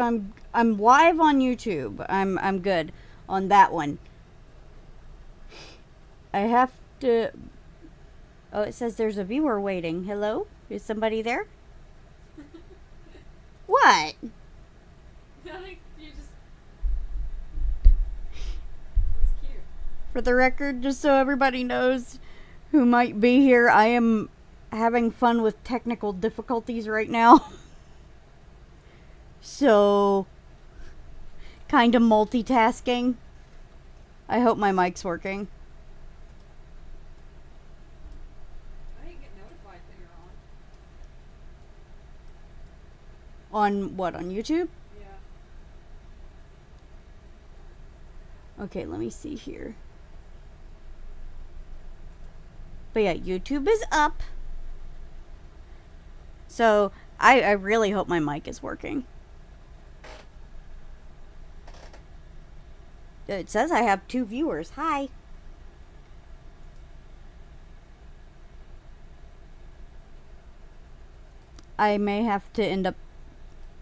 I'm live on YouTube. I'm good on that one. I have to. Oh, it says there's a viewer waiting. Hello? Is somebody there? What? Nothing. You just. It was cute. For the record, just so everybody knows who might be here, I am having fun with technical difficulties right now. So, kind of multitasking. I hope my mic's working. I didn't get notified that you're on. On what? On YouTube? Yeah. Okay, let me see here. But yeah, YouTube is up. So, I really hope my mic is working. It says I have 2 viewers. Hi. I may have to end up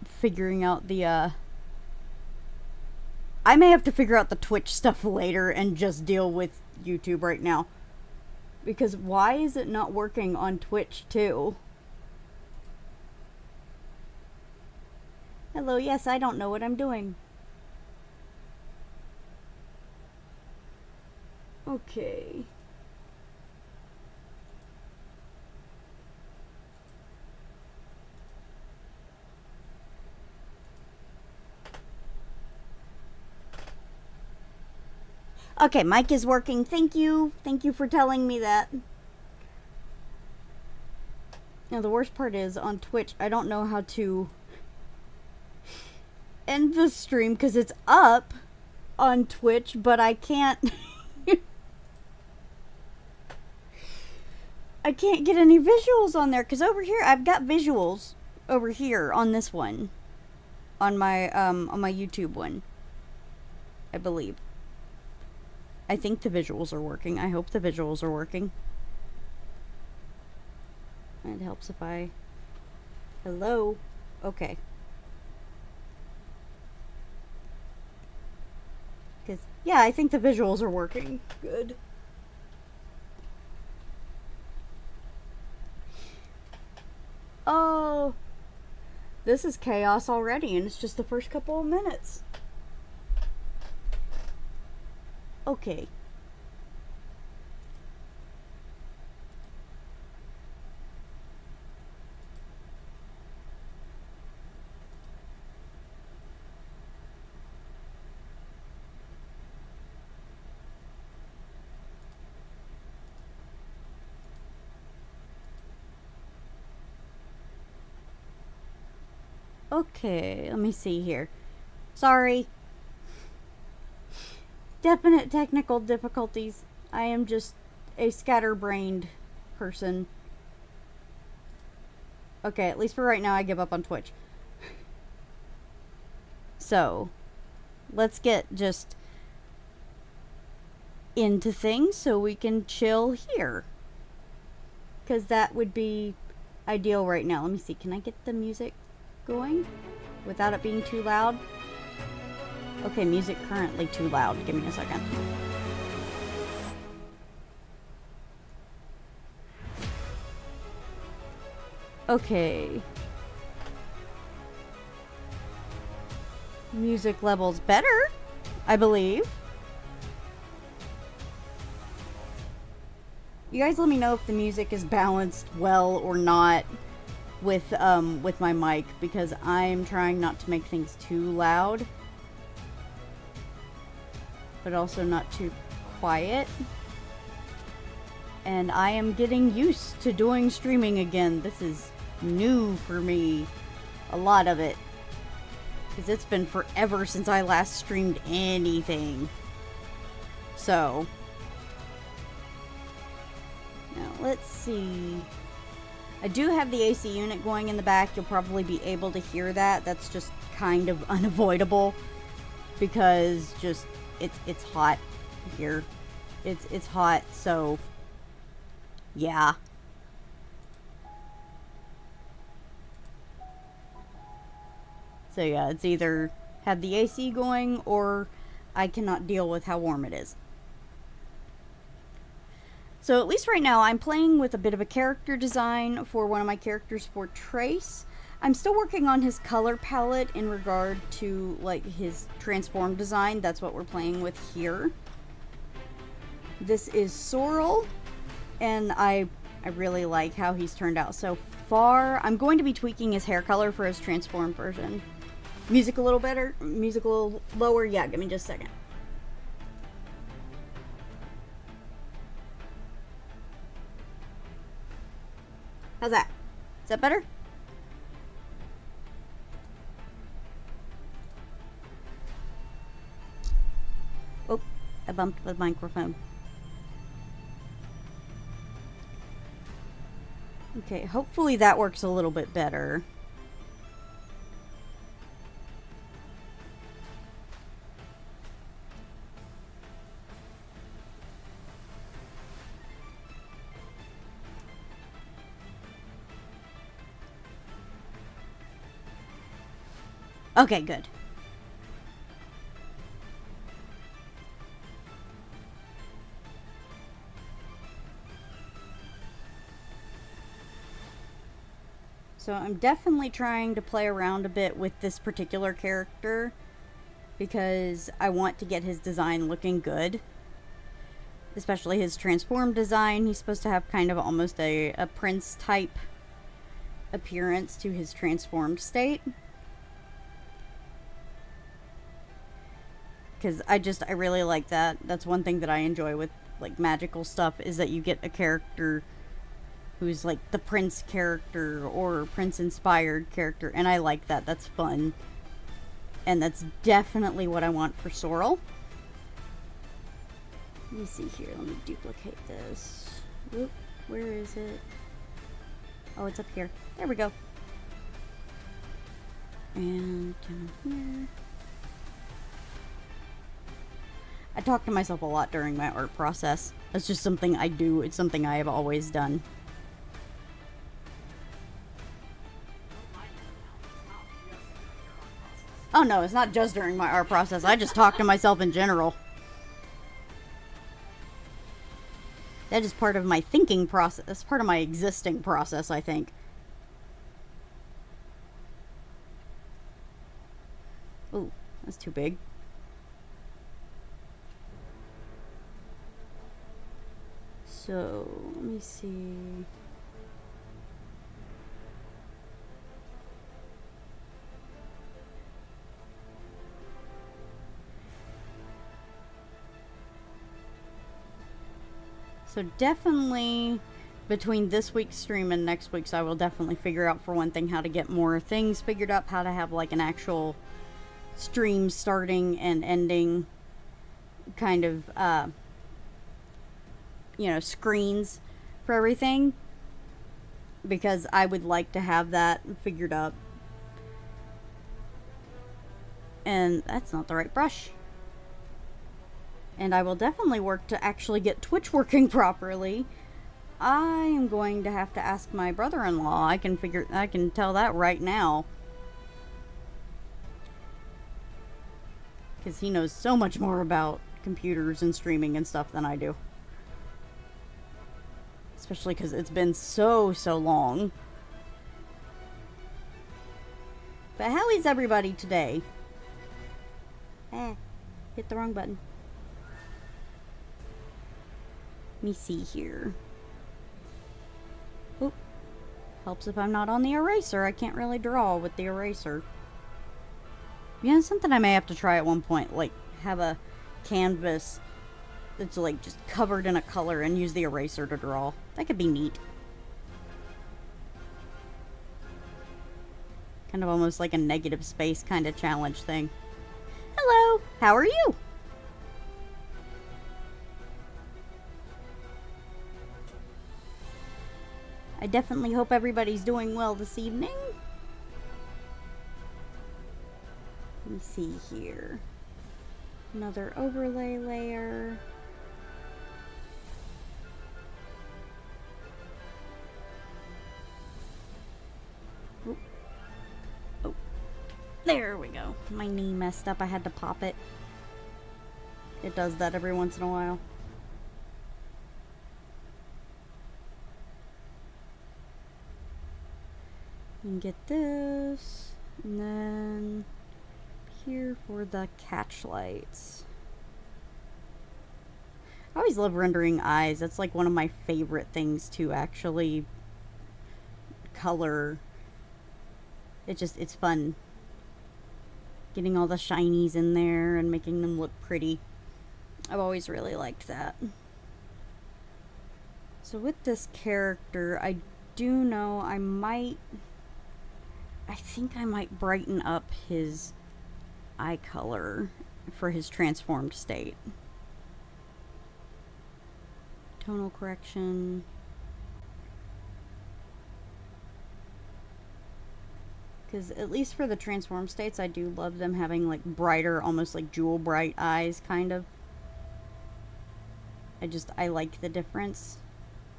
figuring out the, I may have to figure out the Twitch stuff later and just deal with YouTube right now. Because why is it not working on Twitch too? Hello, yes, I don't know what I'm doing. Okay. Okay, mic is working. Thank you. Thank you for telling me that. Now, the worst part is on Twitch, I don't know how to end the stream because it's up on Twitch, but I can't. I can't get any visuals on there because over here I've got visuals over here on this one, on my YouTube one, I believe. I think the visuals are working. I hope the visuals are working. It helps if I. Hello. Okay. Because yeah, I think the visuals are working. Good. Oh, this is chaos already, and it's just the first couple of minutes. Okay. Okay, let me see here. Sorry. Definite technical difficulties. I am just a scatterbrained person. Okay, at least for right now, I give up on Twitch. So, let's get just into things so we can chill here. Because that would be ideal right now. Let me see, can I get the music going without it being too loud? Okay, music currently too loud. Give me a second. Okay. Music levels better, I believe. You guys let me know if the music is balanced well or not with my mic, because I'm trying not to make things too loud, but also not too quiet. And I am getting used to doing streaming again. This is new for me. A lot of it. Because it's been forever since I last streamed anything. So. Now, let's see. I do have the AC unit going in the back. You'll probably be able to hear that. That's just kind of unavoidable. Because just, it's hot here. It's hot, so yeah. So yeah, it's either have the AC going or I cannot deal with how warm it is. So at least right now I'm playing with a bit of a character design for one of my characters for Trace. I'm still working on his color palette in regard to like his transform design. That's what we're playing with here. This is Sorrel, and I really like how he's turned out so far. I'm going to be tweaking his hair color for his transformed version. Music a little better? Music a little lower? Yeah, give me just a second. How's that? Is that better? Oh, I bumped the microphone. Okay, hopefully that works a little bit better. Okay, good. So I'm definitely trying to play around a bit with this particular character because I want to get his design looking good. Especially his transformed design. He's supposed to have kind of almost a prince type appearance to his transformed state. Because I really like that. That's one thing that I enjoy with like magical stuff, is that you get a character who's like the prince character or prince inspired character, and I like that. That's fun. And that's definitely what I want for Sorrel. Let me see here. Let me duplicate this. Oop, where is it? Oh, it's up here. There we go. And down here. I talk to myself a lot during my art process. That's just something I do. It's something I have always done. Oh no, it's not just during my art process. I just talk to myself in general. That is part of my thinking process. That's part of my existing process, I think. Ooh, that's too big. So, let me see. So definitely between this week's stream and next week's, I will definitely figure out, for one thing, how to get more things figured out, how to have like an actual stream starting and ending kind of, you know, screens for everything, because I would like to have that figured up. And that's not the right brush. And I will definitely work to actually get Twitch working properly. I am going to have to ask my brother-in-law. I can tell that right now. Because he knows so much more about computers and streaming and stuff than I do. Especially because it's been so long. But how is everybody today? Hit the wrong button. Let me see here. Oop. Helps if I'm not on the eraser. I can't really draw with the eraser. Yeah, something I may have to try at one point. Like, have a canvas that's like just covered in a color and use the eraser to draw. That could be neat. Kind of almost like a negative space kind of challenge thing. Hello! How are you? I definitely hope everybody's doing well this evening. Let me see here. Another overlay layer. Oh, there My knee messed up. I had to pop it. It does that every once in a while. And get this. And then here for the catch lights. I always love rendering eyes. That's like one of my favorite things to actually color. It's fun. Getting all the shinies in there and making them look pretty. I've always really liked that. So with this character, I do know I think I might brighten up his eye color for his transformed state. Tonal correction. Because at least for the transformed states, I do love them having like brighter, almost like jewel bright eyes, kind of. I like the difference.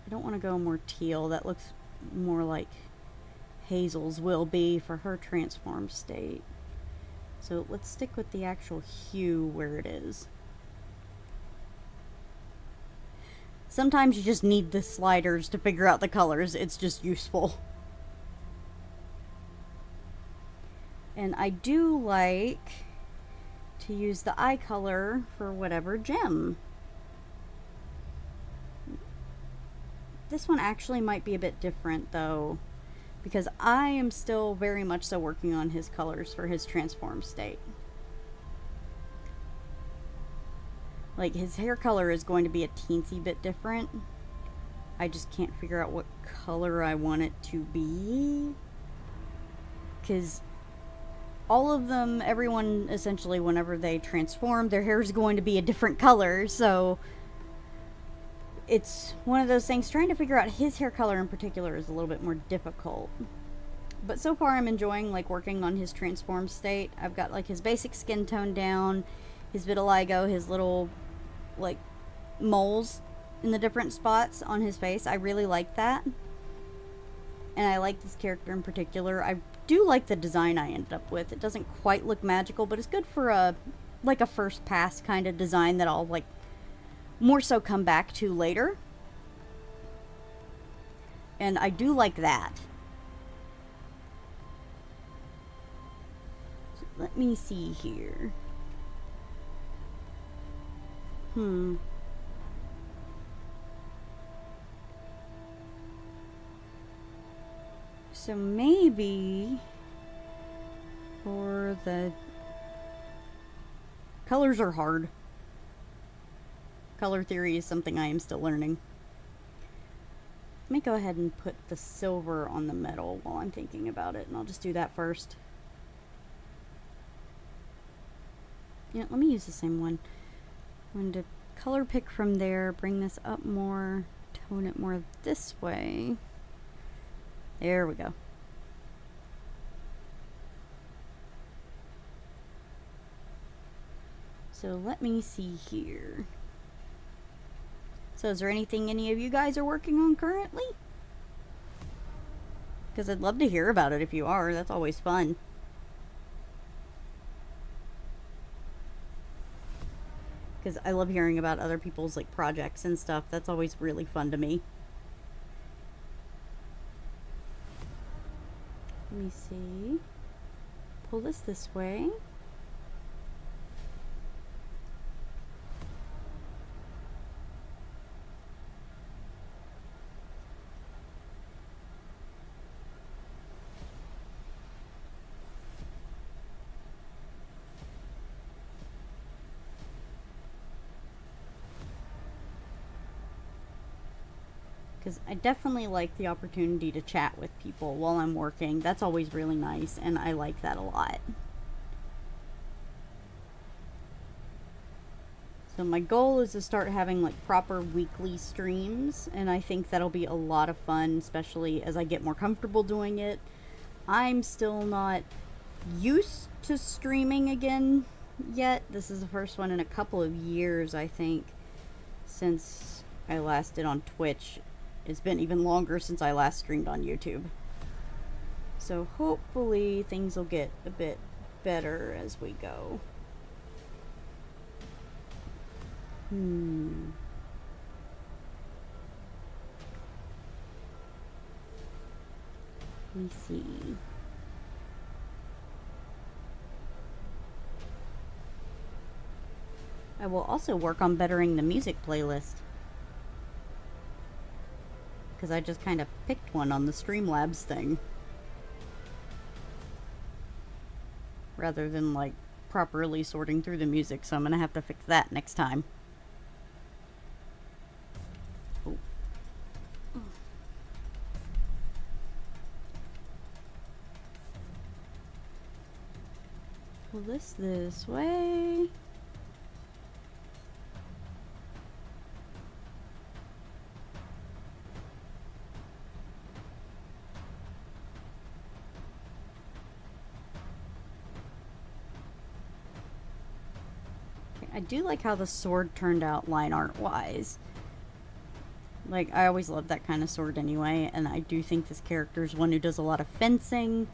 I don't want to go more teal. That looks more like Hazel's will be for her transformed state. So let's stick with the actual hue where it is. Sometimes you just need the sliders to figure out the colors. It's just useful. And I do like to use the eye color for whatever gem. This one actually might be a bit different though, because I am still very much so working on his colors for his transformed state. Like, his hair color is going to be a teensy bit different. I just can't figure out what color I want it to be. Because all of them, everyone, essentially, whenever they transform, their hair is going to be a different color. So it's one of those things. Trying to figure out his hair color in particular is a little bit more difficult. But so far I'm enjoying, like, working on his transformed state. I've got, like, his basic skin tone down, his vitiligo, his little, like, moles in the different spots on his face. I really like that. And I like this character in particular. I do like the design I ended up with. It doesn't quite look magical, but it's good for a, like, a first pass kind of design that I'll, like, more so come back to later. And I do like that. So let me see here. So maybe for the colors are hard. Color theory is something I am still learning. Let me go ahead and put the silver on the metal while I'm thinking about it, and I'll just do that first. Yeah, let me use the same one. I'm going to color pick from there, bring this up more, tone it more this way. There we go. So let me see here. So is there anything any of you guys are working on currently? Because I'd love to hear about it if you are. That's always fun. Because I love hearing about other people's, like, projects and stuff. That's always really fun to me. Let me see. Pull this way. Because I definitely like the opportunity to chat with people while I'm working. That's always really nice, and I like that a lot. So my goal is to start having, like, proper weekly streams, and I think that'll be a lot of fun, especially as I get more comfortable doing it. I'm still not used to streaming again yet. This is the first one in a couple of years, I think, since I last did on Twitch. It's been even longer since I last streamed on YouTube. So hopefully things will get a bit better as we go. Let me see. I will also work on bettering the music playlist, because I just kind of picked one on the Streamlabs thing, rather than like properly sorting through the music, so I'm gonna have to fix that next time. Oh. Pull this way. I do like how the sword turned out line art wise. Like, I always loved that kind of sword anyway, and I do think this character is one who does a lot of fencing.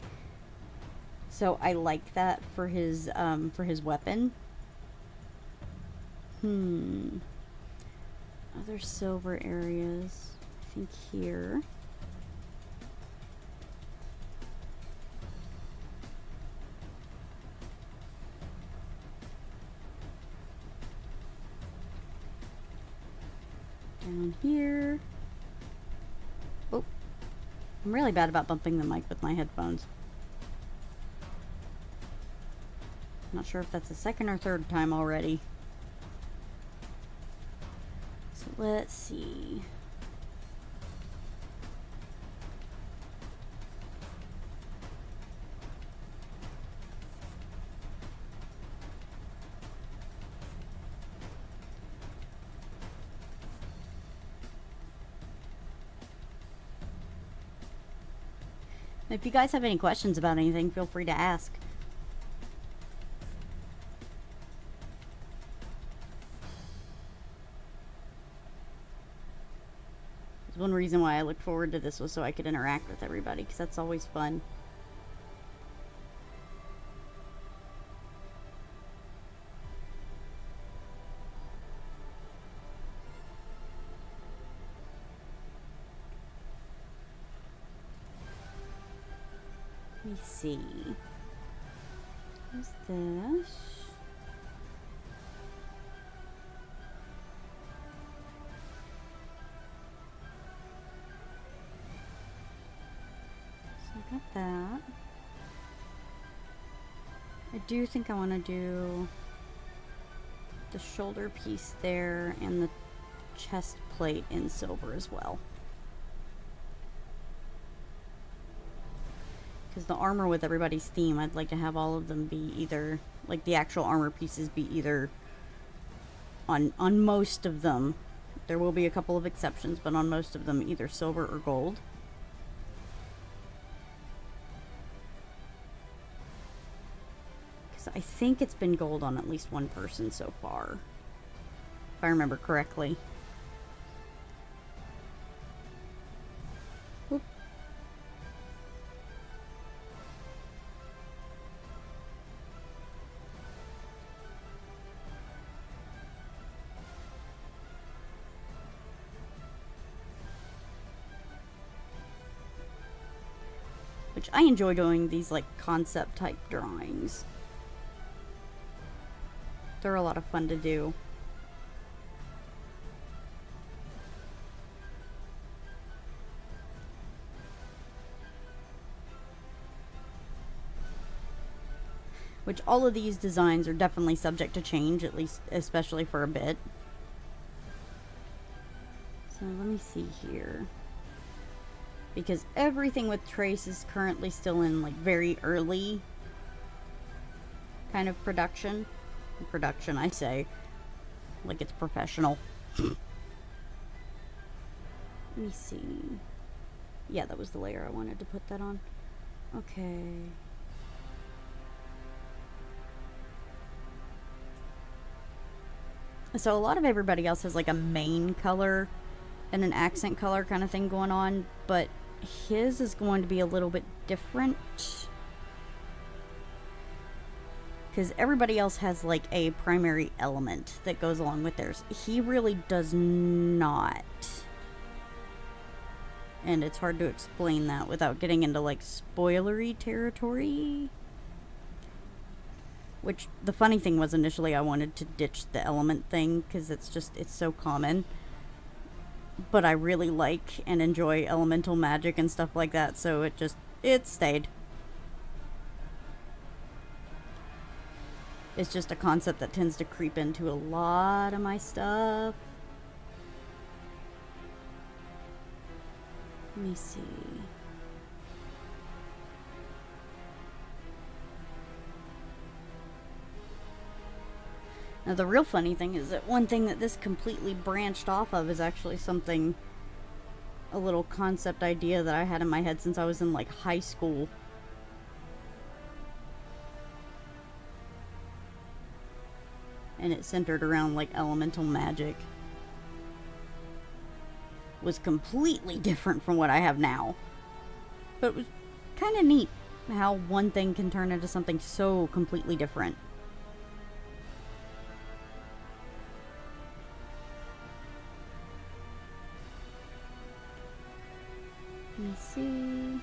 So I like that for his weapon. Other silver areas. I think here. Down here. Oh, I'm really bad about bumping the mic with my headphones. Not sure if that's the second or third time already. So let's see. If you guys have any questions about anything, feel free to ask. One reason why I looked forward to this was so I could interact with everybody, because that's always fun. Let me see. What's this? I got that. I do think I want to do the shoulder piece there and the chest plate in silver as well. Because the armor with everybody's theme, I'd like to have all of them be either, like the actual armor pieces be either on most of them. There will be a couple of exceptions, but on most of them either silver or gold. I think it's been gold on at least one person so far, if I remember correctly. Oop. Which I enjoy doing these like concept type drawings. They're a lot of fun to do. Which all of these designs are definitely subject to change, at least especially for a bit. So let me see here. Because everything with Trace is currently still in like very early kind of production. Production, I say, like it's professional. Let me see. Yeah, that was the layer I wanted to put that on. Okay. So a lot of everybody else has like a main color and an accent color kind of thing going on, but his is going to be a little bit different. Because everybody else has like a primary element that goes along with theirs. He really does not. And it's hard to explain that without getting into like spoilery territory. Which the funny thing was, initially I wanted to ditch the element thing because it's so common. But I really like and enjoy elemental magic and stuff like that, so it stayed. It's just a concept that tends to creep into a lot of my stuff. Let me see. Now the real funny thing is that one thing that this completely branched off of is actually something, a little concept idea that I had in my head since I was in like high school. And it centered around like elemental magic. Was completely different from what I have now. But it was kind of neat how one thing can turn into something so completely different. Let me see.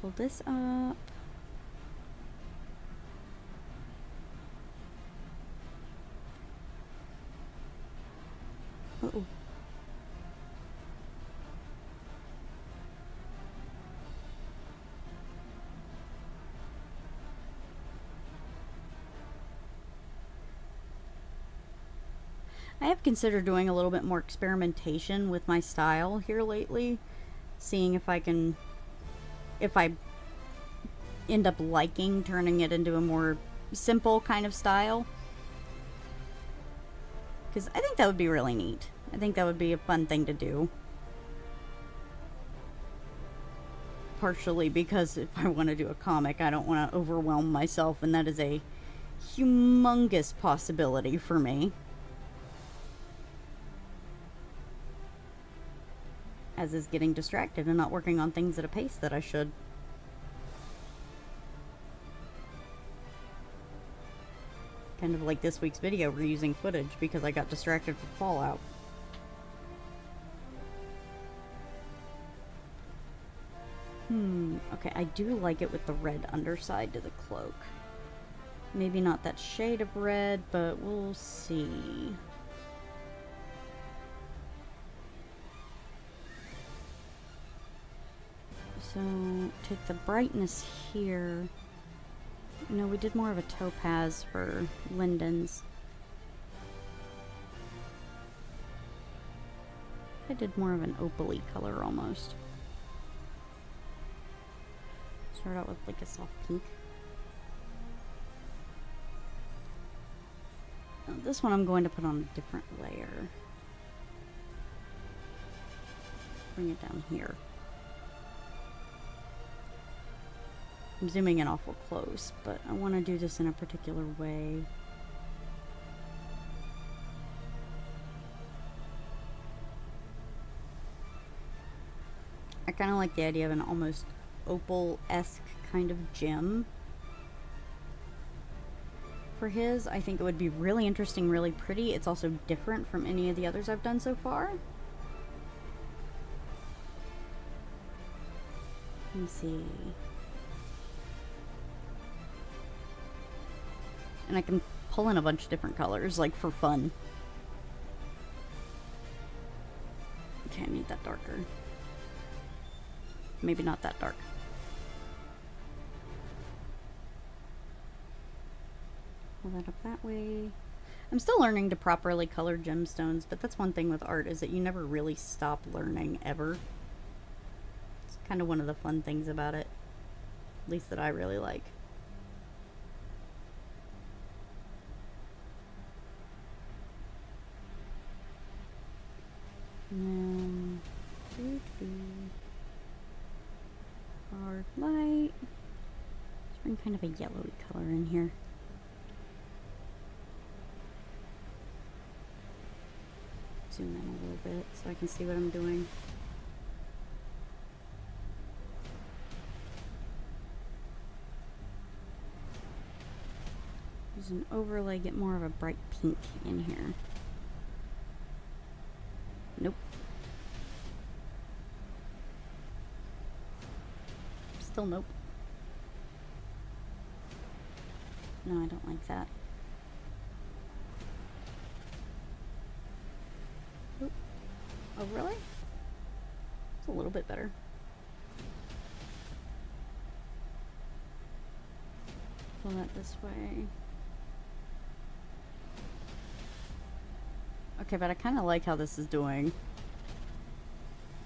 Pull this up. Uh-oh. I have considered doing a little bit more experimentation with my style here lately, seeing if I end up liking turning it into a more simple kind of style. Because I think that would be really neat. I think that would be a fun thing to do. Partially because if I want to do a comic, I don't want to overwhelm myself, and that is a humongous possibility for me. As is getting distracted and not working on things at a pace that I should. Kind of like this week's video, reusing footage because I got distracted with Fallout. Okay, I do like it with the red underside to the cloak. Maybe not that shade of red, but we'll see. So, take the brightness here. No, we did more of a topaz for Linden's. I did more of an opal-y color almost. Start out with like a soft pink. Now, this one I'm going to put on a different layer. Bring it down here. I'm zooming in awful close, but I want to do this in a particular way. I kind of like the idea of an almost opal-esque kind of gem for his. I think it would be really interesting, really pretty. It's also different from any of the others I've done so far. Let me see. And I can pull in a bunch of different colors, like for fun. Okay, I need that darker. Maybe not that dark. Pull that up that way. I'm still learning to properly color gemstones, but that's one thing with art, is that you never really stop learning, ever. It's kind of one of the fun things about it. At least that I really like. And then hard light. Let's bring kind of a yellowy color in here. Zoom in a little bit so I can see what I'm doing. Use an overlay, get more of a bright pink in here. Nope. Still nope. No, I don't like that. Oop. Oh, really? It's a little bit better. Pull that this way. Okay, but I kind of like how this is doing.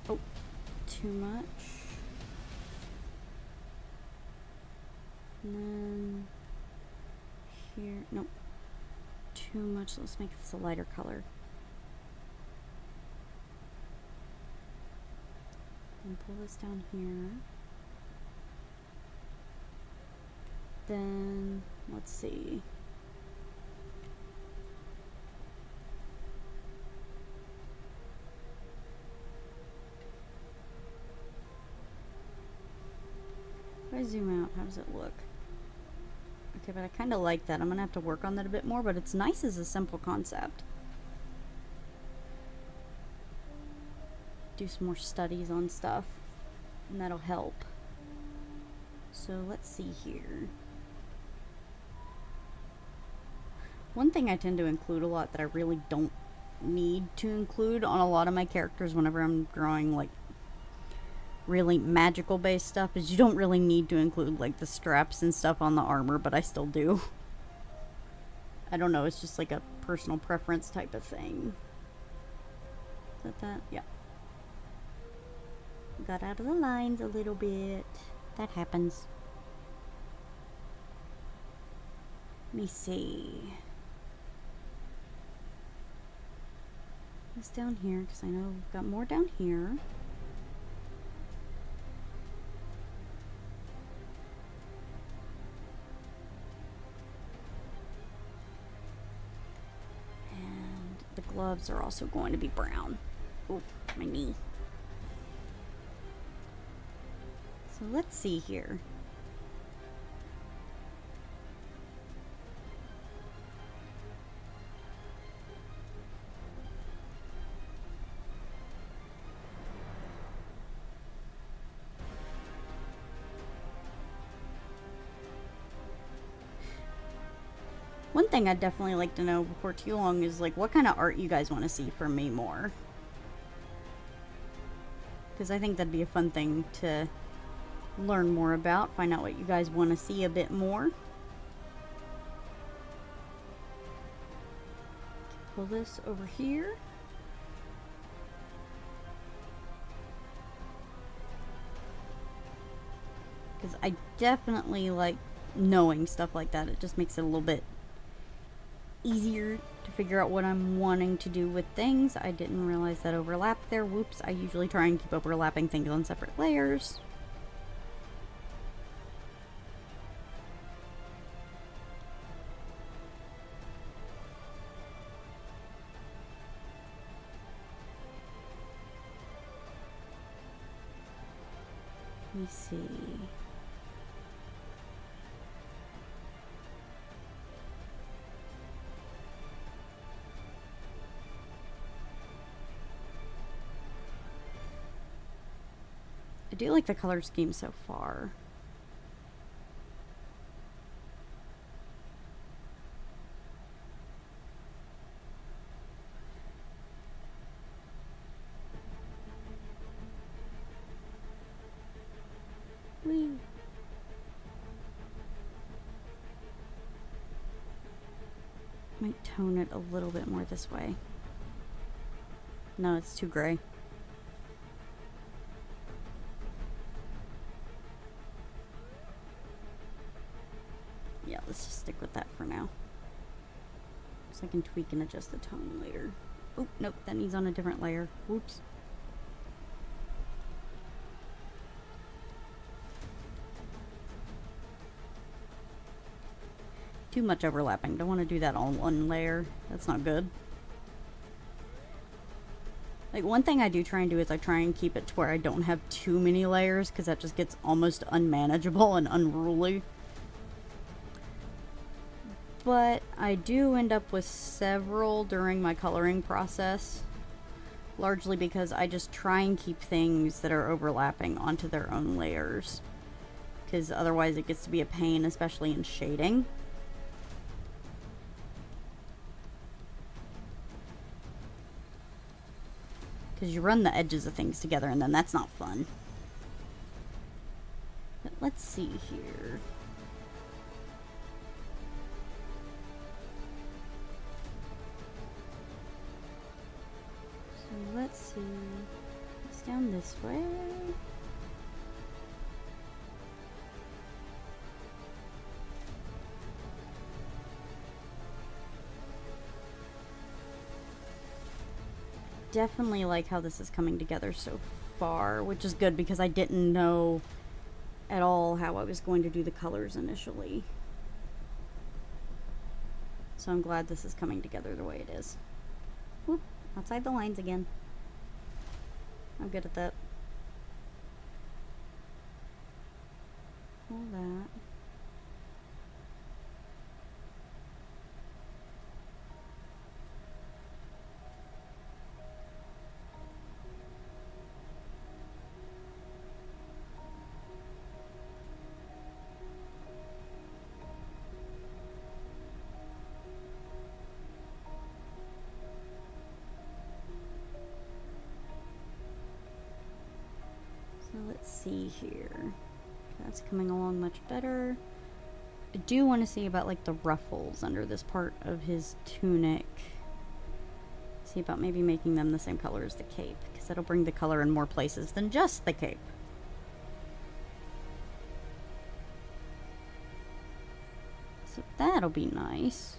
Oh, too much. And then here, nope, too much. Let's make this a lighter color. And pull this down here. Then, let's see. If I zoom out, how does it look? Okay, but I kind of like that. I'm gonna have to work on that a bit more, but it's nice as a simple concept. Do some more studies on stuff, and that'll help. So let's see here. One thing I tend to include a lot that I really don't need to include on a lot of my characters whenever I'm drawing like really magical based stuff is you don't really need to include like the straps and stuff on the armor, but I still do. I don't know, it's just like a personal preference type of thing. Is that that? Yeah. Got out of the lines a little bit. That happens. Let me see. This down here, because I know we've got more down here. And the gloves are also going to be brown. Oh, my knee. So let's see here. One thing I'd definitely like to know before too long is like what kind of art you guys want to see from me more. Because I think that'd be a fun thing to learn more about, find out what you guys want to see a bit more. Pull this over here. Because I definitely like knowing stuff like that. It just makes it a little bit easier to figure out what I'm wanting to do with things. I didn't realize that overlap there. Whoops. I usually try and keep overlapping things on separate layers. Let me see. I do like the color scheme so far. Whee. Might tone it a little bit more this way. No, it's too gray. Yeah, let's just stick with that for now. So I can tweak and adjust the tone later. Oh, nope, that needs on a different layer. Whoops. Too much overlapping. Don't want to do that on one layer. That's not good. Like, one thing I do try and do is I try and keep it to where I don't have too many layers, because that just gets almost unmanageable and unruly. but I do end up with several during my coloring process, largely because I just try and keep things that are overlapping onto their own layers, because otherwise it gets to be a pain, especially in shading. Because you run the edges of things together and then that's not fun. But let's see here. So let's see. It's down this way. Definitely like how this is coming together so far, which is good because I didn't know at all how I was going to do the colors initially. So I'm glad this is coming together the way it is. Whoop, outside the lines again. I'm good at that. All that. So let's see here. That's coming along much better. I do want to see about like the ruffles under this part of his tunic. See about maybe making them the same color as the cape, because that'll bring the color in more places than just the cape. So that'll be nice.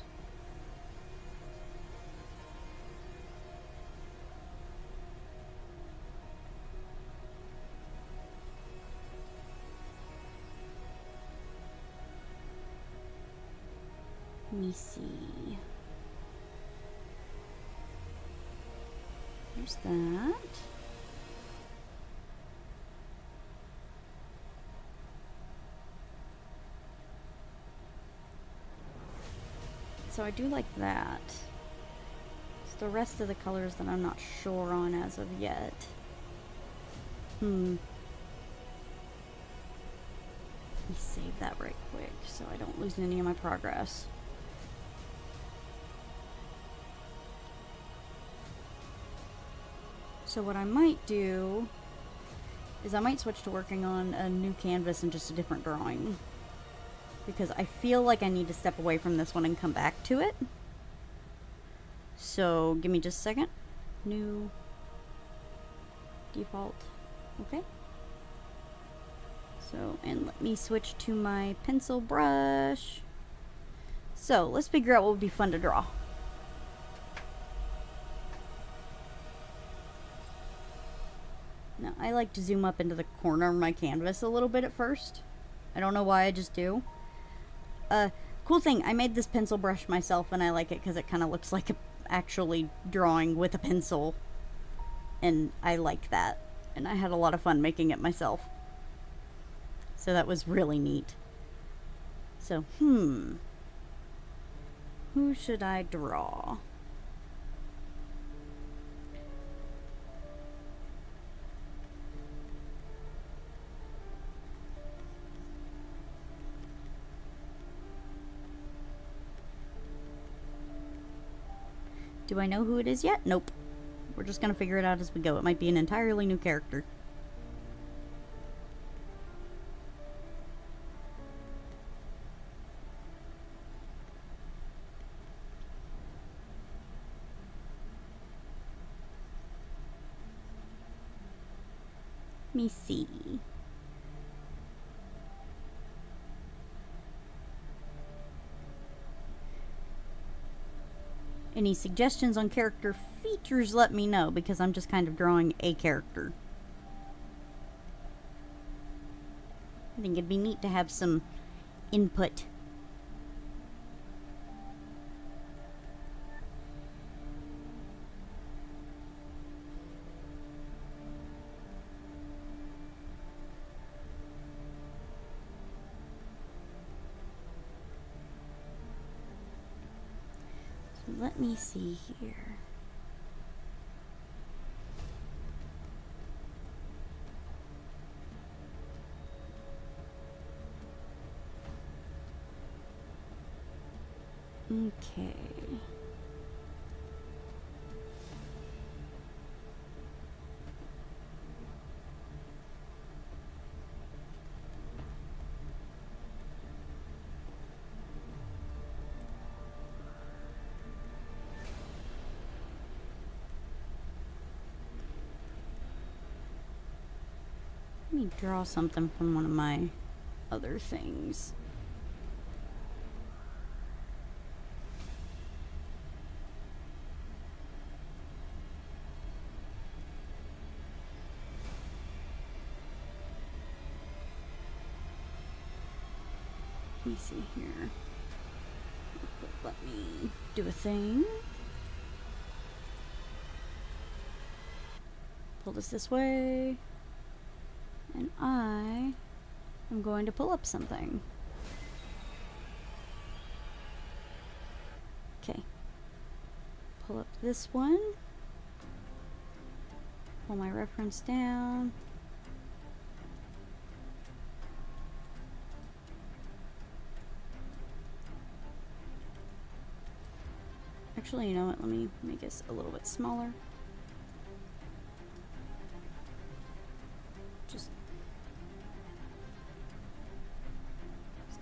Let me see. There's that. So I do like that. It's the rest of the colors that I'm not sure on as of yet. Let me save that right quick so I don't lose any of my progress. So what I might do is I might switch to working on a new canvas and just a different drawing, because I feel like I need to step away from this one and come back to it. So give me just a second. New default. Okay. So, and let me switch to my pencil brush. So let's figure out what would be fun to draw. Now, I like to zoom up into the corner of my canvas a little bit at first. I don't know why, I just do. Cool thing, I made this pencil brush myself and I like it because it kind of looks like actually drawing with a pencil. And I like that. And I had a lot of fun making it myself. So that was really neat. So, who should I draw? Do I know who it is yet? Nope. We're just gonna figure it out as we go. It might be an entirely new character. Let me see. Any suggestions on character features, let me know, because I'm just kind of drawing a character. I think it'd be neat to have some input. let me see here. Okay. Let me draw something from one of my other things. Let me see here. Let me do a thing. Pull this way. And I am going to pull up something. Okay. Pull up this one. Pull my reference down. Actually, you know what? Let me make this a little bit smaller. Just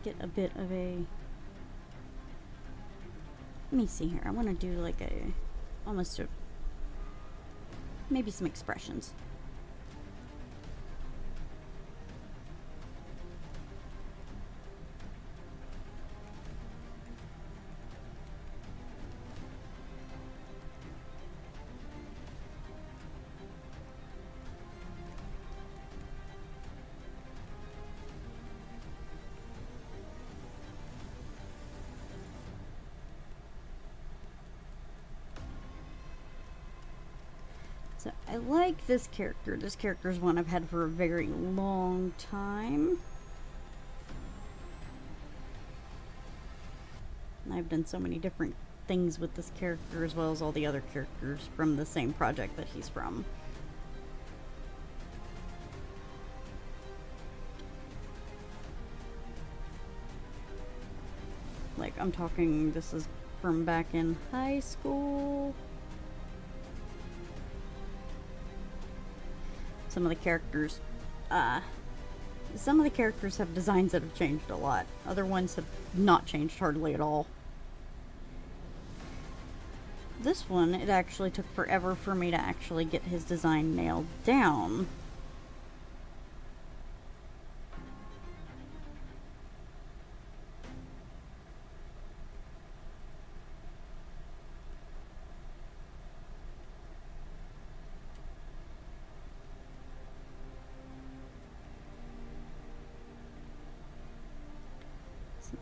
get a bit of a... Let me see here. I want to do like a... almost a... maybe some expressions. So I like this character. This character is one I've had for a very long time. And I've done so many different things with this character as well as all the other characters from the same project that he's from. Like, I'm talking, this is from back in high school. Some of the characters have designs that have changed a lot. Other ones have not changed hardly at all. This one, it actually took forever for me to actually get his design nailed down.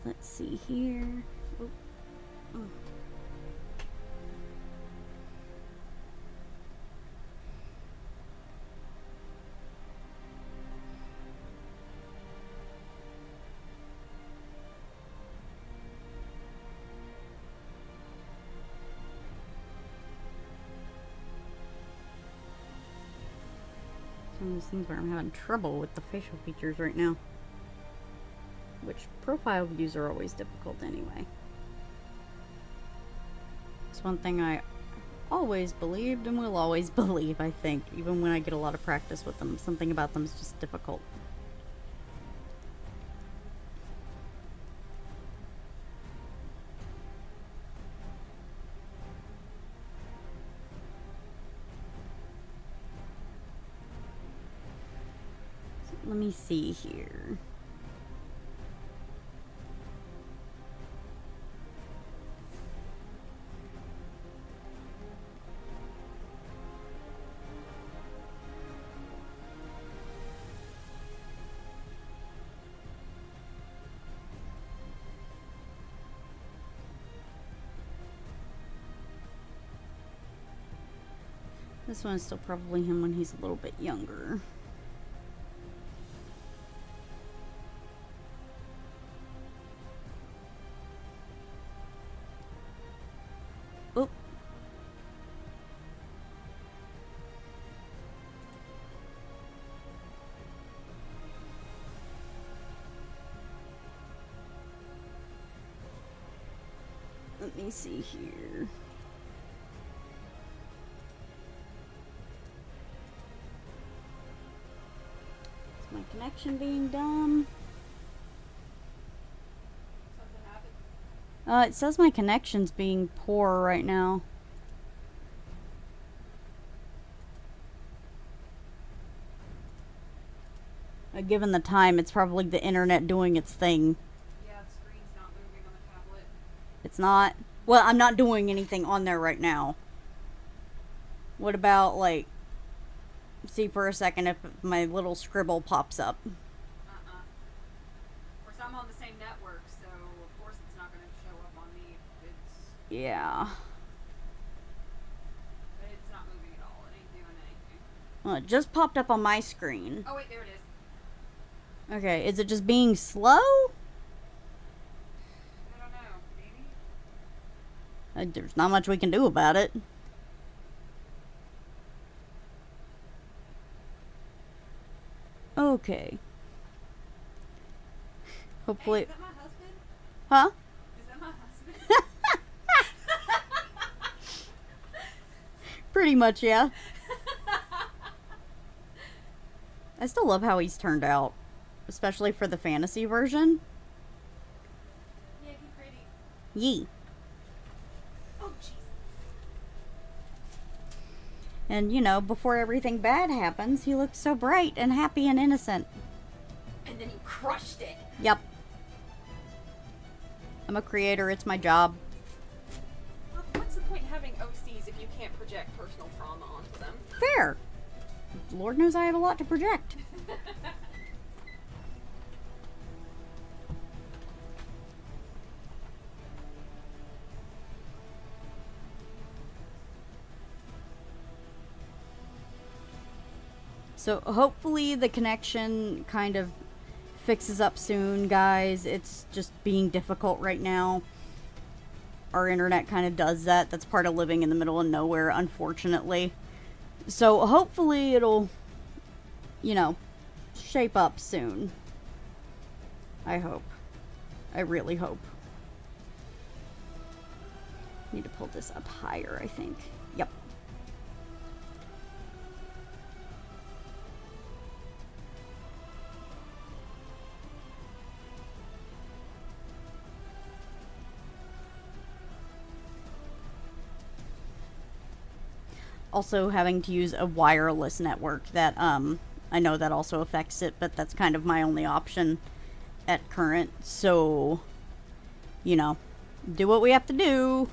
Let's see here. Oh. Oh. Some of those things where I'm having trouble with the facial features right now. Which profile views are always difficult anyway. It's one thing I always believed and will always believe, I think. Even when I get a lot of practice with them, something about them is just difficult. So let me see here. This one's still probably him when he's a little bit younger. Let me see here. Is my connection being dumb? Something happened. It says my connection's being poor right now. Given the time, it's probably the internet doing its thing. Yeah, the screen's not moving on the tablet. It's not? Well, I'm not doing anything on there right now. What about, like, see for a second if my little scribble pops up? Of course, I'm on the same network, so of course it's not going to show up on me. Yeah. But it's not moving at all. It ain't doing anything. Well, it just popped up on my screen. Oh, wait, there it is. Okay, is it just being slow? I don't know. Maybe? There's not much we can do about it. Okay. Hopefully. Hey, is that my husband? Huh? Is that my husband? Pretty much, yeah. I still love how he's turned out. Especially for the fantasy version. Yeah, he's pretty. Yee. Oh, jeez. And, you know, before everything bad happens, he looks so bright and happy and innocent. And then he crushed it. Yep. I'm a creator, it's my job. Well, what's the point in having OCs if you can't project personal trauma onto them? Fair. Lord knows I have a lot to project. So hopefully the connection kind of fixes up soon, guys. It's just being difficult right now. Our internet kind of does that. That's part of living in the middle of nowhere, unfortunately. So hopefully it'll, you know, shape up soon. I hope. I really hope. Need to pull this up higher, I think. Yep. Also having to use a wireless network that I know that also affects it, but that's kind of my only option at current. So, you know, do what we have to do.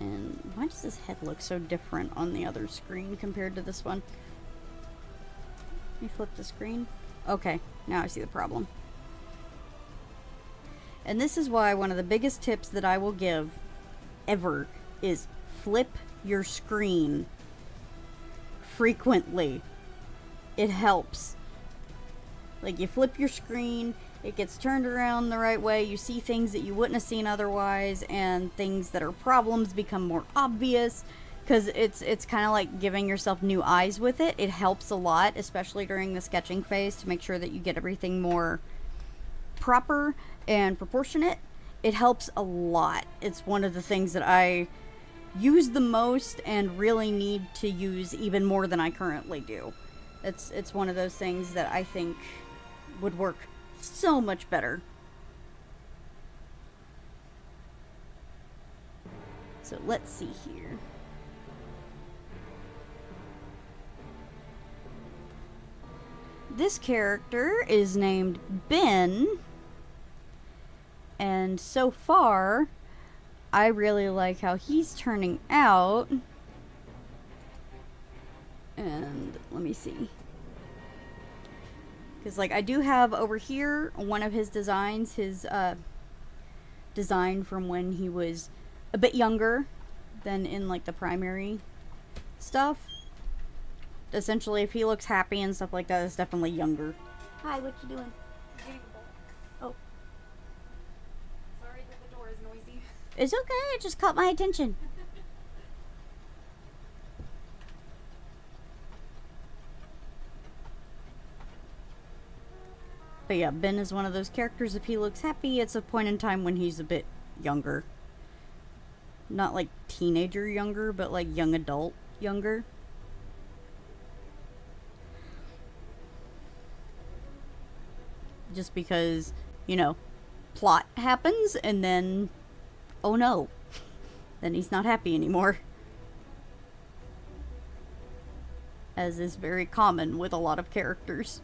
And why does this head look so different on the other screen compared to this one? Let me flip the screen. Okay, now I see the problem. And this is why one of the biggest tips that I will give ever is flip your screen frequently. It helps. Like, you flip your screen, it gets turned around the right way, you see things that you wouldn't have seen otherwise, and things that are problems become more obvious, because it's kind of like giving yourself new eyes with it. It helps a lot, especially during the sketching phase, to make sure that you get everything more proper and proportionate. It helps a lot. It's one of the things that I use the most and really need to use even more than I currently do. It's one of those things that I think would work so much better. So let's see here. This character is named Ben. And so far, I really like how he's turning out. And let me see. Because, like, I do have over here one of his designs, his design from when he was a bit younger than in, like, the primary stuff. Essentially, if he looks happy and stuff like that, it's definitely younger. Hi, what you doing? Oh. Sorry that the door is noisy. It's okay, it just caught my attention. But yeah, Ben is one of those characters. If he looks happy, it's a point in time when he's a bit younger. Not like teenager younger, but like young adult younger. Just because, you know, plot happens and then, oh no, then he's not happy anymore. As is very common with a lot of characters.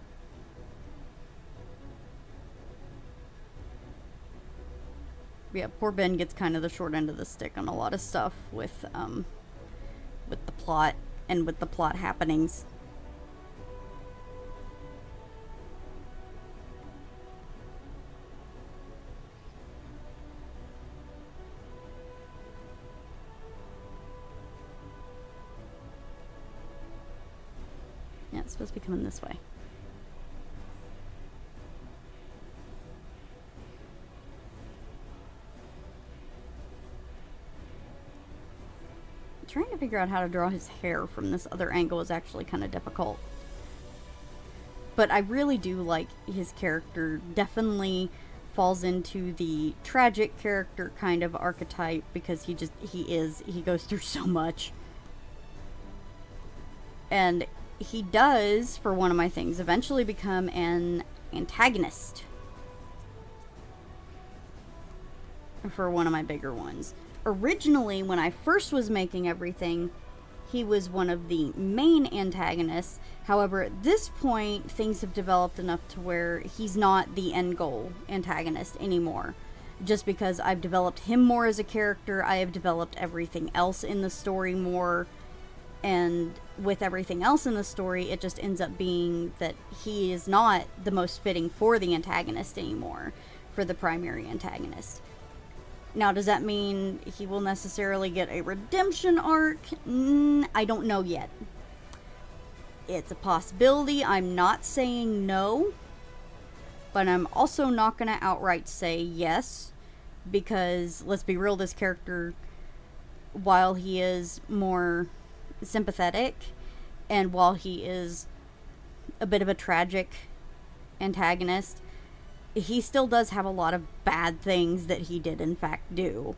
Yeah, poor Ben gets kind of the short end of the stick on a lot of stuff with the plot and with the plot happenings. Yeah, it's supposed to be coming this way. Trying to figure out how to draw his hair from this other angle is actually kind of difficult. But I really do like his character. Definitely falls into the tragic character kind of archetype because he goes through so much. And he does, for one of my things, eventually become an antagonist. For one of my bigger ones. Originally, when I first was making everything, he was one of the main antagonists. However, at this point, things have developed enough to where he's not the end goal antagonist anymore. Just because I've developed him more as a character, I have developed everything else in the story more. And with everything else in the story, it just ends up being that he is not the most fitting for the antagonist anymore, for the primary antagonist. Now, does that mean he will necessarily get a redemption arc? I don't know yet. It's a possibility. I'm not saying no, but I'm also not going to outright say yes, because let's be real, this character, while he is more sympathetic and while he is a bit of a tragic antagonist, he still does have a lot of bad things that he did in fact do.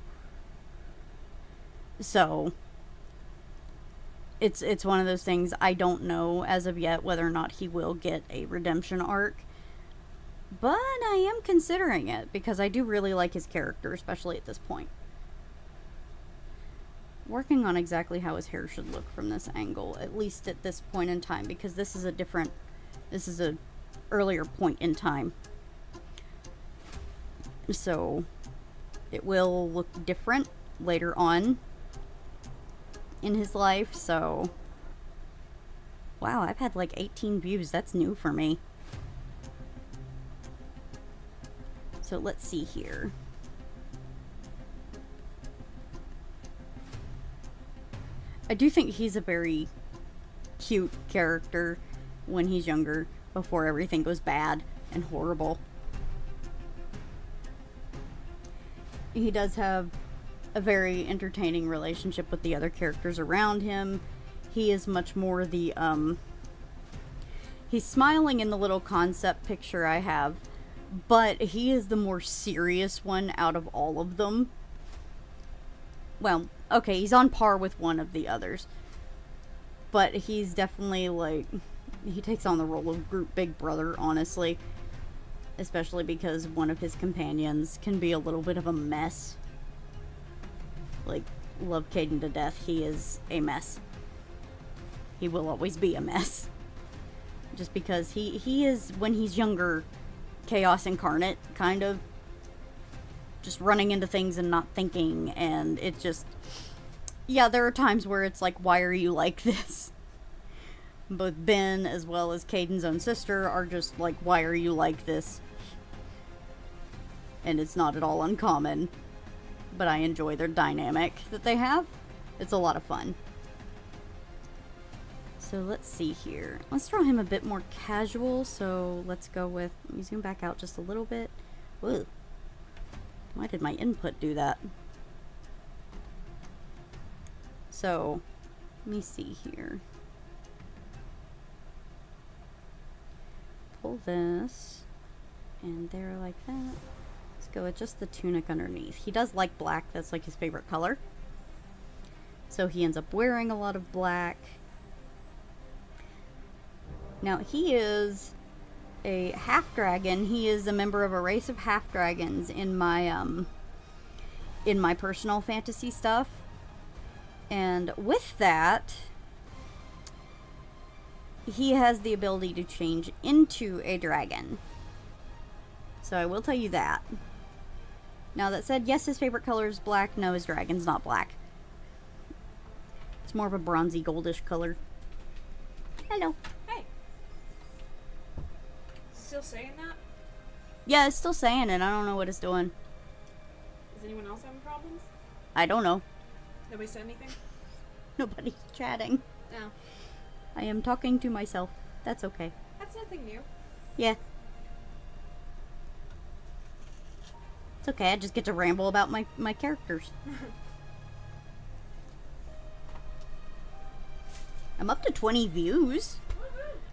So it's one of those things. I don't know as of yet whether or not he will get a redemption arc, but I am considering it because I do really like his character, especially at this point. Working on exactly how his hair should look from this angle, at least at this point in time, because this is a earlier point in time. So it will look different later on in his life. So wow, I've had like 18 views. That's new for me. So let's see here. I do think he's a very cute character when he's younger, before everything goes bad and horrible. He does have a very entertaining relationship with the other characters around him. He is much more the, he's smiling in the little concept picture I have, but he is the more serious one out of all of them. Well, okay, he's on par with one of the others, but he's definitely like, he takes on the role of group big brother, honestly. Especially because one of his companions can be a little bit of a mess. Like, love Caden to death. He is a mess. He will always be a mess. Just because he is, when he's younger, chaos incarnate, kind of. Just running into things and not thinking, and it just... Yeah, there are times where it's like, why are you like this? Both Ben, as well as Caden's own sister, are just like, why are you like this? And it's not at all uncommon. But I enjoy their dynamic that they have. It's a lot of fun. So let's see here. Let's draw him a bit more casual. So let's go with... Let me zoom back out just a little bit. Whoa. Why did my input do that? So, let me see here. Pull this. And there like that. Let's go with just the tunic underneath. He does like black, that's like his favorite color. So he ends up wearing a lot of black. Now he is a half dragon. He is a member of a race of half dragons in my personal fantasy stuff. And with that, he has the ability to change into a dragon. So I will tell you that. Now that said, yes, his favorite color is black. No, his dragon's not black. It's more of a bronzy goldish color. Hello. Hey. Still saying that? Yeah, it's still saying it. I don't know what it's doing. Is anyone else having problems? I don't know. Nobody said anything? Nobody's chatting. No. I am talking to myself. That's okay. That's nothing new. Yeah. It's okay. I just get to ramble about my characters. I'm up to 20 views.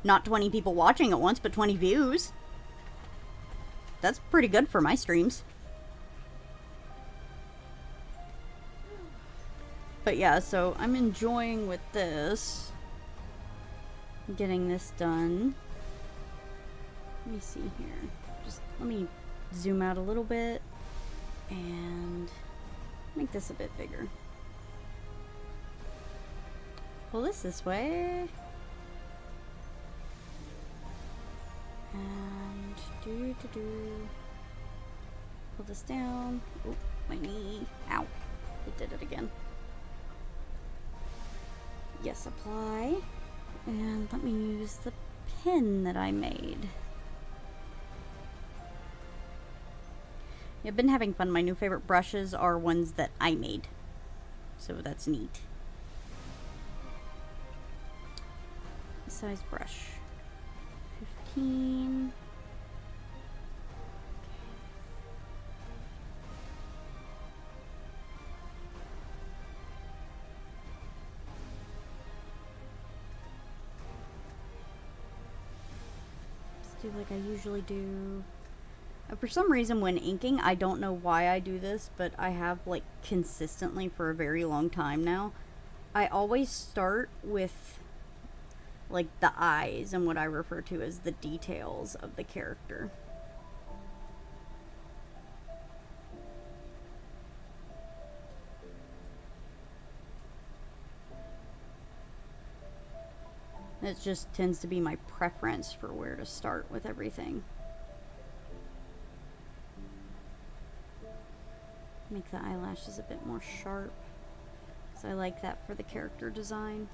Not 20 people watching at once, but 20 views. That's pretty good for my streams. But yeah, so I'm enjoying with this. Getting this done. Let me see here. Just let me zoom out a little bit and make this a bit bigger. Pull this way. And pull this down. Oh, my knee. Ow. It did it again. Yes, apply. And let me use the pin that I made. Yeah, I've been having fun. My new favorite brushes are ones that I made. So that's neat. Size brush. 15. Let's do like I usually do. For some reason when inking, I don't know why I do this, but I have like consistently for a very long time now. I always start with like the eyes and what I refer to as the details of the character. It just tends to be my preference for where to start with everything. Make the eyelashes a bit more sharp, because I like that for the character design.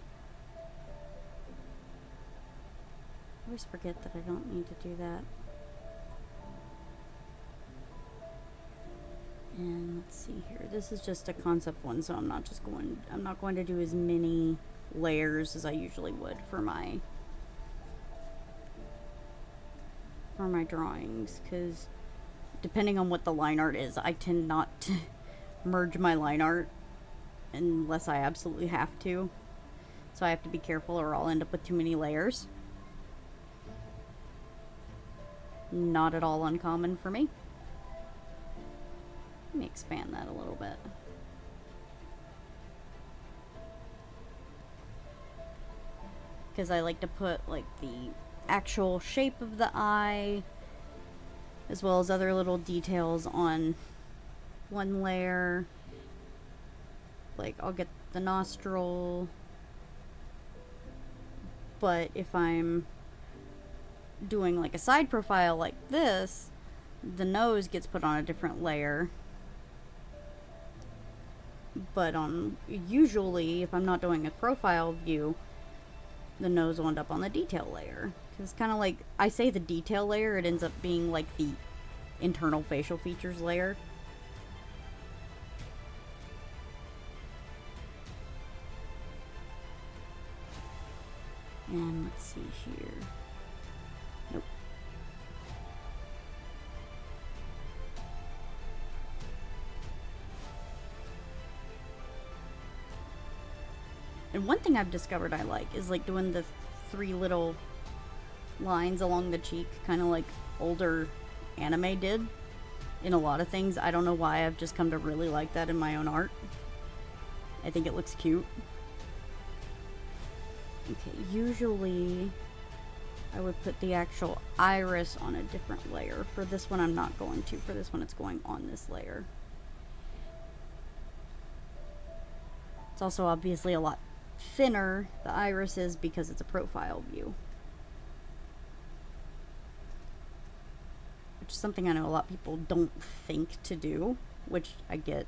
I always forget that I don't need to do that. And let's see here. This is just a concept one, so I'm not going to do as many layers as I usually would for my drawings, because depending on what the line art is, I tend not to merge my line art unless I absolutely have to. So I have to be careful or I'll end up with too many layers. Not at all uncommon for me. Let me expand that a little bit. Because I like to put like the actual shape of the eye as well as other little details on one layer. Like I'll get the nostril, but if I'm doing like a side profile like this, the nose gets put on a different layer. But usually if I'm not doing a profile view, the nose will end up on the detail layer. It's kind of like, I say the detail layer, it ends up being like the internal facial features layer. And let's see here. Nope. And one thing I've discovered I like is like doing the 3 little lines along the cheek, kind of like older anime did in a lot of things. I don't know why, I've just come to really like that in my own art. I think it looks cute. Okay, usually I would put the actual iris on a different layer. For this one I'm not going to. For this one it's going on this layer. It's also obviously a lot thinner, the iris is, because it's a profile view. Which is something I know a lot of people don't think to do, which I get.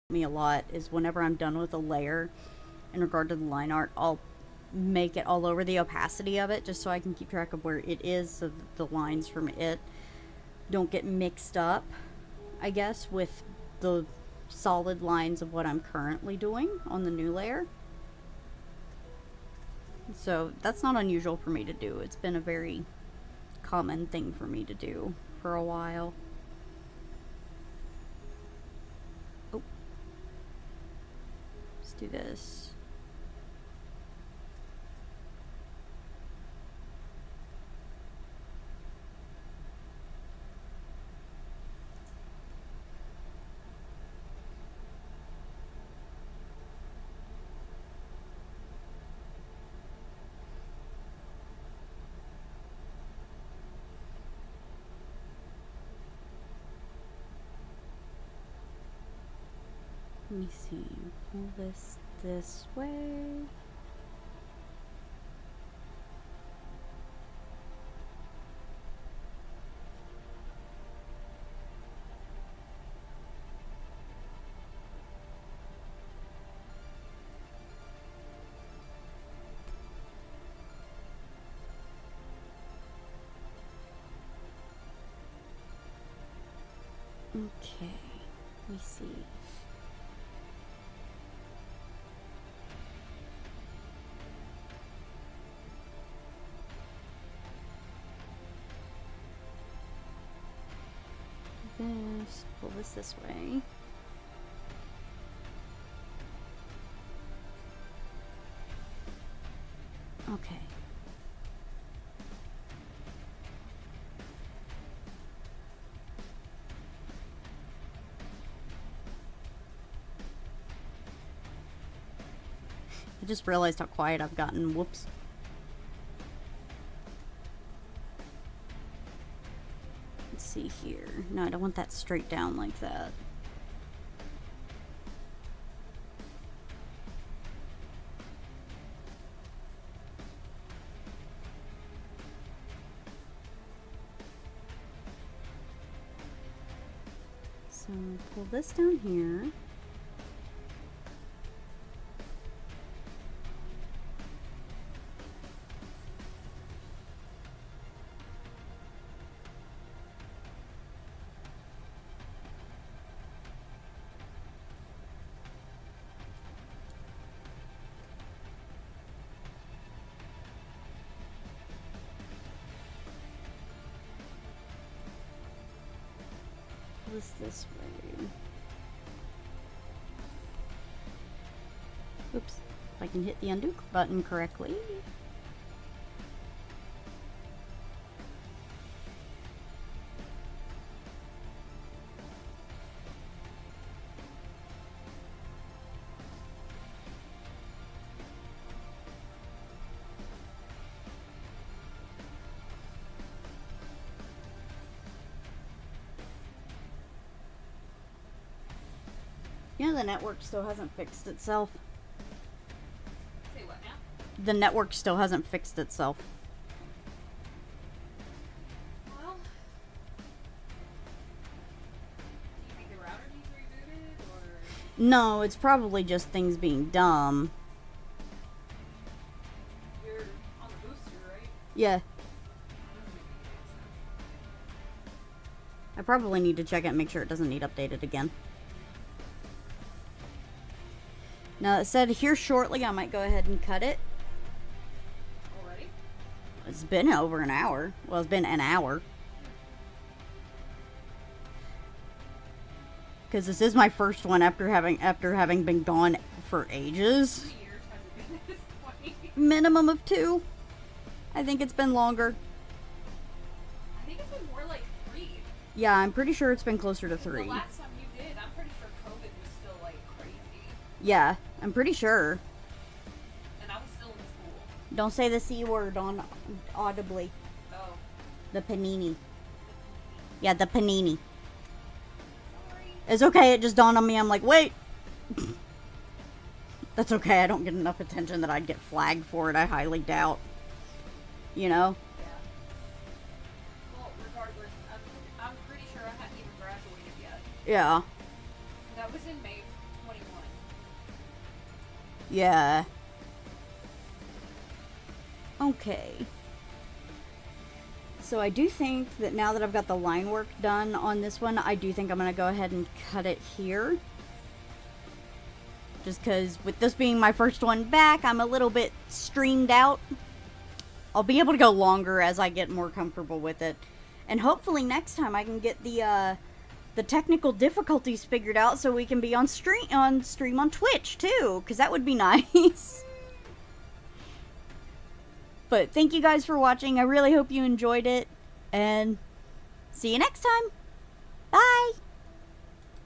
Me a lot is whenever I'm done with a layer in regard to the line art, I'll make it all over the opacity of it just so I can keep track of where it is, so that the lines from it don't get mixed up, I guess, with the solid lines of what I'm currently doing on the new layer. So that's not unusual for me to do. It's been a very common thing for me to do for a while. Oh, let's do this. Let me see, pull this way. Okay, let me see. Pull this way. Okay. I just realized how quiet I've gotten. Whoops. Let's see here. No, I don't want that straight down like that. So pull this down here. this way. Oops. If I can hit the undo button correctly. You know, the network still hasn't fixed itself. Say what now? The network still hasn't fixed itself. Well, do you think the router needs rebooted, or No, it's probably just things being dumb. you're on the booster, right? Yeah. I probably need to check it and make sure it doesn't need updated again. Now, it said here shortly, I might go ahead and cut it. Already? It's been over an hour. Well, it's been an hour. Because this is my first one after having been gone for ages. 3 years has it been at this point? Minimum of 2. I think it's been longer. I think it's been more like 3. Yeah, I'm pretty sure it's been closer to 3. The last time you did, I'm pretty sure COVID was still like crazy. Yeah, I'm pretty sure. And I was still in school. Don't say the C word on audibly. Oh. The panini. Yeah, the panini. Sorry. It's okay, it just dawned on me. I'm like, wait. That's okay, I don't get enough attention that I'd get flagged for it. I highly doubt. You know? Yeah. Well, regardless, I'm pretty sure I hadn't even graduated yet. Yeah. That was in May 21. Yeah. Okay. So I do think that now that I've got the line work done on this one, I do think I'm going to go ahead and cut it here. Just because with this being my first one back, I'm a little bit streamed out. I'll be able to go longer as I get more comfortable with it. And hopefully next time I can get the technical difficulties figured out so we can be on stream on Twitch too, because that would be nice. But thank you guys for watching. I really hope you enjoyed it, and see you next time. Bye.